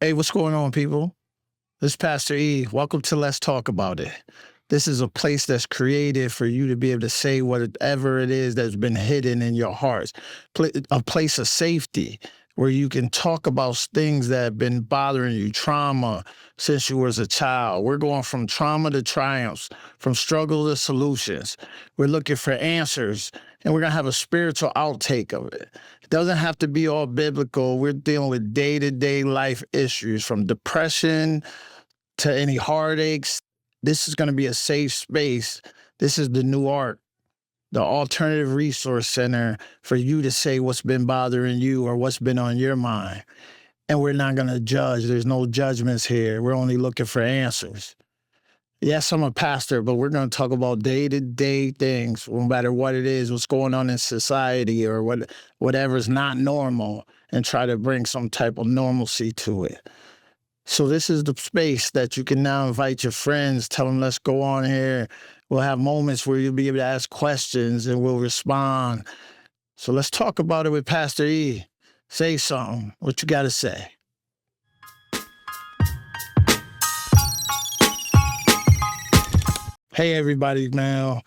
Hey, what's going on, people? This is Pastor E. Welcome to Let's Talk About It. This is a place that's created for you to be able to say whatever it is that's been hidden in your hearts. A place of safety where you can talk about things that have been bothering you, trauma since you was a child. We're going from trauma to triumphs, from struggle to solutions. We're looking for answers, and we're going to have a spiritual outtake of it. It doesn't have to be all biblical. We're dealing with day-to-day life issues, from depression to any heartaches. This is going to be a safe space. This is the new art, the alternative resource center for you to say what's been bothering you or what's been on your mind. And we're not going to judge. There's no judgments here. We're only looking for answers. Yes, I'm a pastor, but we're going to talk about day-to-day things, no matter what it is, what's going on in society or whatever's not normal, and try to bring some type of normalcy to it. So this is the space that you can now invite your friends, tell them, let's go on here. We'll have moments where you'll be able to ask questions and we'll respond. So let's talk about it with Pastor E. Say something. What you got to say? Hey, everybody, man.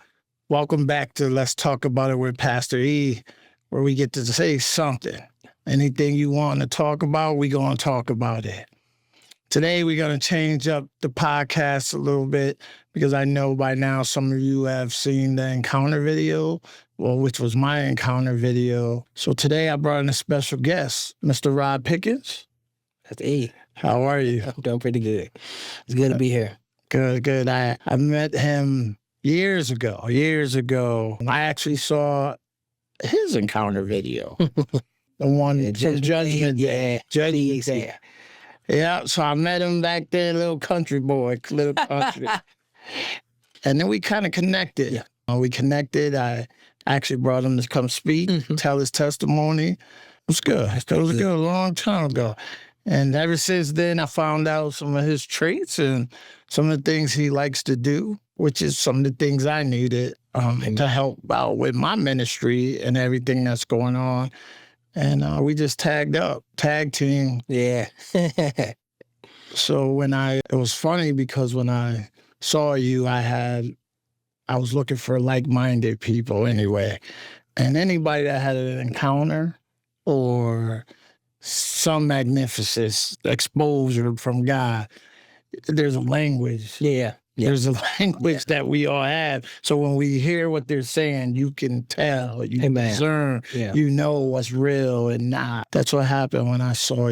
Welcome back to Let's Talk About It with Pastor E, where we get to say something. Anything you want to talk about, we're going to talk about it. Today, we're going to change up the podcast a little bit because I know by now some of you have seen the encounter video, which was my encounter video. So today, I brought in a special guest, Mr. Rod Pickens. That's E. How are you? I'm doing pretty good. It's good to be here. Good. I met him years ago. I actually saw his encounter video. The one from Judgment Day. Judgment. Yeah, so I met him back there, little country. And then we kind of connected. Yeah. We connected. I actually brought him to come speak, tell his testimony. It was good. It was good a long time ago. And ever since then, I found out some of his traits and some of the things he likes to do, which is some of the things I needed to help out with my ministry and everything that's going on. And we just tag team. Yeah. So it was funny because when I saw you, I was looking for like-minded people anyway. And anybody that had an encounter or some magnificent exposure from God, there's a language. Yeah. There's a language that we all have. So when we hear what they're saying, you can tell, you discern, you know what's real and not. That's what happened when I saw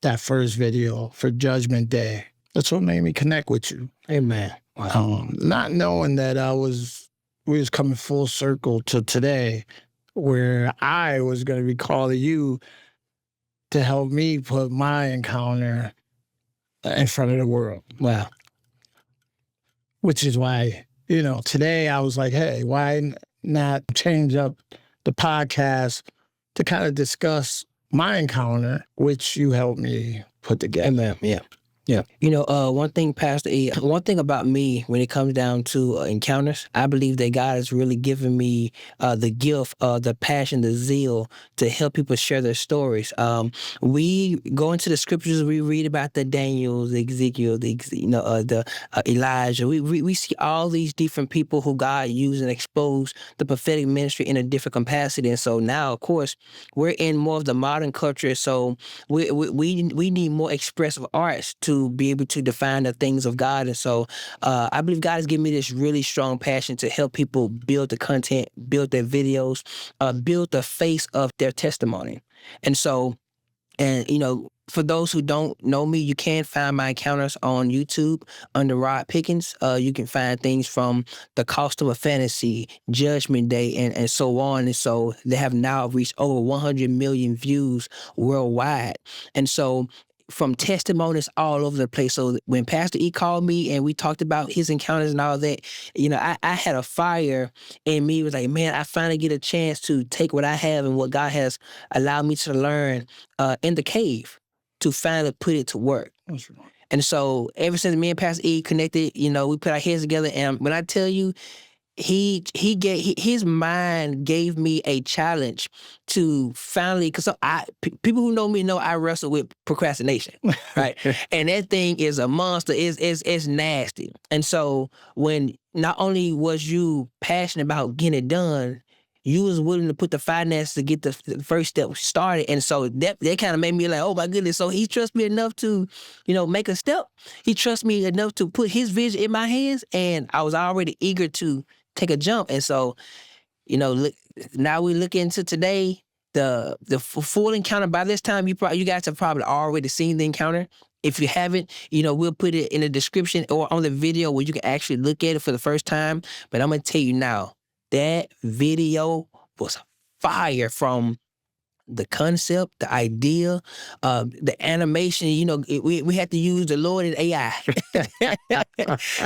that first video for Judgment Day. That's what made me connect with you. Amen. Wow. Not knowing that we was coming full circle to today, where I was going to be calling you to help me put my encounter in front of the world. Wow. Which is why, today I was like, hey, why not change up the podcast to kind of discuss my encounter, which you helped me put together. Amen. Yeah. One thing, Pastor E, one thing about me when it comes down to encounters, I believe that God has really given me the gift, the passion, the zeal to help people share their stories. We go into the scriptures, we read about the Daniel, the Ezekiel, the Elijah. We see all these different people who God used and exposed the prophetic ministry in a different capacity. And so now, of course, we're in more of the modern culture. So we need more expressive arts to be able to define the things of God. And so I believe God has given me this really strong passion to help people build the content, build their videos, build the face of their testimony. And so, for those who don't know me, you can find my encounters on YouTube under Rod Pickens. You can find things from The Cost of a Fantasy, Judgment Day, and so on. And so they have now reached over 100 million views worldwide. And so from testimonies all over the place. So when Pastor E called me and we talked about his encounters and all that, I had a fire in me. It was like, man, I finally get a chance to take what I have and what God has allowed me to learn in the cave to finally put it to work. That's right. And so ever since me and Pastor E connected, we put our heads together. And when I tell you, his mind gave me a challenge to finally, because people who know me know I wrestle with procrastination, right? And that thing is a monster. It's nasty. And so when not only was you passionate about getting it done, you was willing to put the finance to get the first step started. And so that kind of made me like, oh my goodness. So he trusts me enough to, make a step. He trusts me enough to put his vision in my hands. And I was already eager to take a jump. And so, look, now we look into today, the full encounter. By this time, you guys have probably already seen the encounter. If you haven't, we'll put it in the description or on the video where you can actually look at it for the first time. But I'm going to tell you now, that video was fire, from the concept, the idea, the animation. We had to use the Lord and AI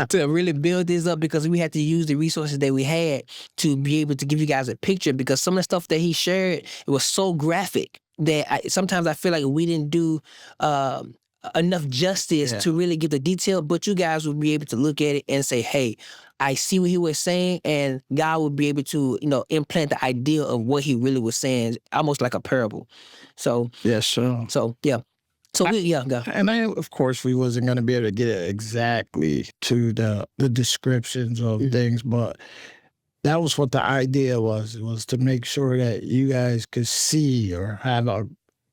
to really build this up, because we had to use the resources that we had to be able to give you guys a picture, because some of the stuff that he shared, it was so graphic that sometimes I feel like we didn't do enough justice to really give the detail, but you guys would be able to look at it and say, hey, I see what he was saying, and God would be able to, implant the idea of what he really was saying, almost like a parable. So, yeah, sure. So, yeah. So, go. And of course, we wasn't going to be able to get it exactly to the descriptions of things, but that was what the idea was. It was to make sure that you guys could see or have a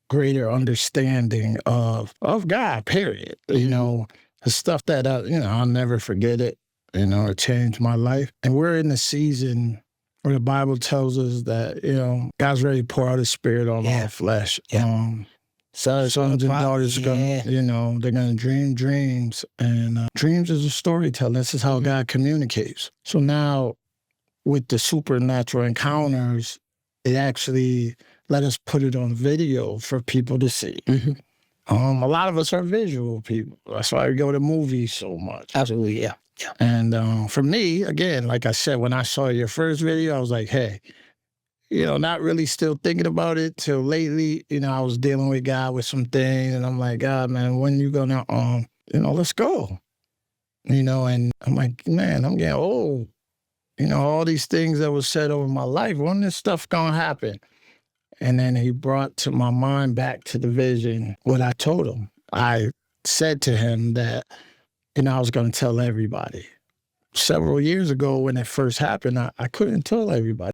greater understanding of God, period. The stuff that, I'll never forget it. It changed my life. And we're in a season where the Bible tells us that, God's ready to pour out his spirit on all flesh. Sons and daughters are going to, they're going to dream dreams. And dreams is a storytelling. This is how God communicates. So now with the supernatural encounters, it actually let us put it on video for people to see. A lot of us are visual people. That's why we go to movies so much. Absolutely, yeah. And for me, again, like I said, when I saw your first video, I was like, hey, not really still thinking about it till lately. I was dealing with God with some things, and I'm like, God, man, when you gonna, let's go. And I'm like, man, I'm getting old. All these things that was said over my life, when this stuff gonna happen? And then he brought to my mind back to the vision what I told him. I said to him that, I was going to tell everybody. Several years ago when it first happened, I couldn't tell everybody.